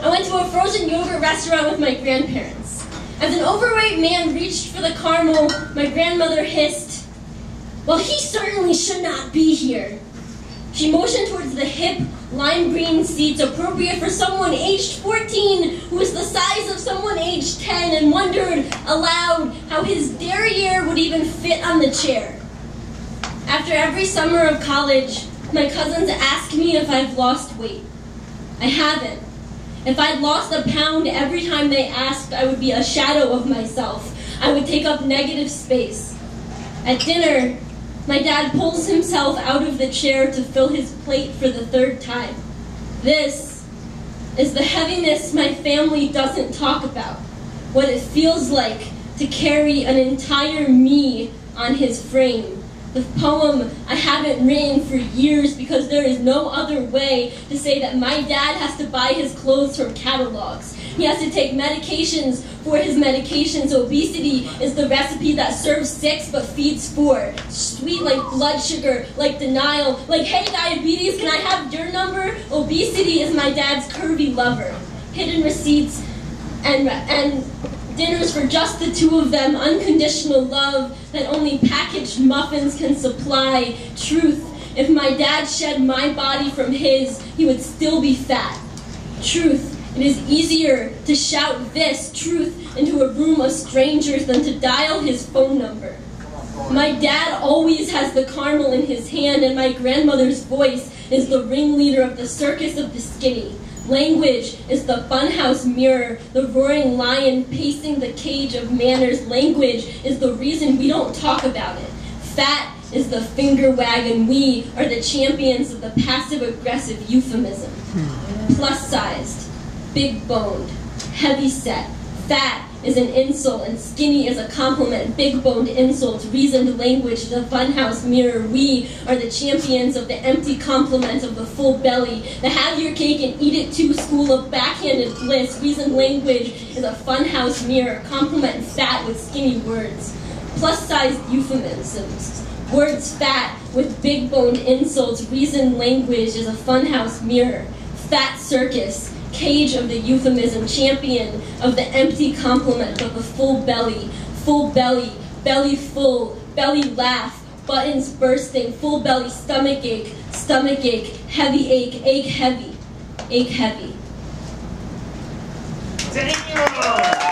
I went to a frozen yogurt restaurant with my grandparents. As an overweight man reached for the caramel, my grandmother hissed, "Well, he certainly should not be here." She motioned towards the hip, lime green seats appropriate for someone aged 14 who was the size of someone aged 10 and wondered aloud how his derriere would even fit on the chair. After every summer of college, my cousins ask me if I've lost weight. I haven't. If I'd lost a pound every time they asked, I would be a shadow of myself. I would take up negative space. At dinner, my dad pulls himself out of the chair to fill his plate for the third time. This is the heaviness my family doesn't talk about. What it feels like to carry an entire me on his frame. The poem I haven't written for years because there is no other way to say that my dad has to buy his clothes from catalogs. He has to take medications for his medications. Obesity is the recipe that serves 6 but feeds 4. Sweet like blood sugar, like denial, like, "Hey diabetes, can I have your number?" Obesity is my dad's curvy lover. Hidden receipts and dinners for just the two of them, unconditional love that only packaged muffins can supply. Truth, if my dad shed my body from his, he would still be fat. Truth, it is easier to shout this truth into a room of strangers than to dial his phone number. My dad always has the caramel in his hand, and my grandmother's voice is the ringleader of the circus of the skinny. Language is the funhouse mirror, the roaring lion pacing the cage of manners. Language is the reason we don't talk about it. Fat is the finger wag, and we are the champions of the passive-aggressive euphemism. Plus-sized, big-boned, heavy-set. Fat is an insult, and skinny is a compliment. Big-boned insults, reasoned language, the funhouse mirror. We are the champions of the empty compliment of the full belly. The have your cake and eat it too school of backhanded bliss. Reasoned language is a funhouse mirror. Compliment fat with skinny words. Plus-sized euphemisms. Words fat with big-boned insults. Reasoned language is a funhouse mirror. Fat circus. Cage of the euphemism, champion of the empty compliment of the full belly, belly full, belly laugh, buttons bursting, full belly, stomach ache, heavy ache heavy, ache heavy. Thank you.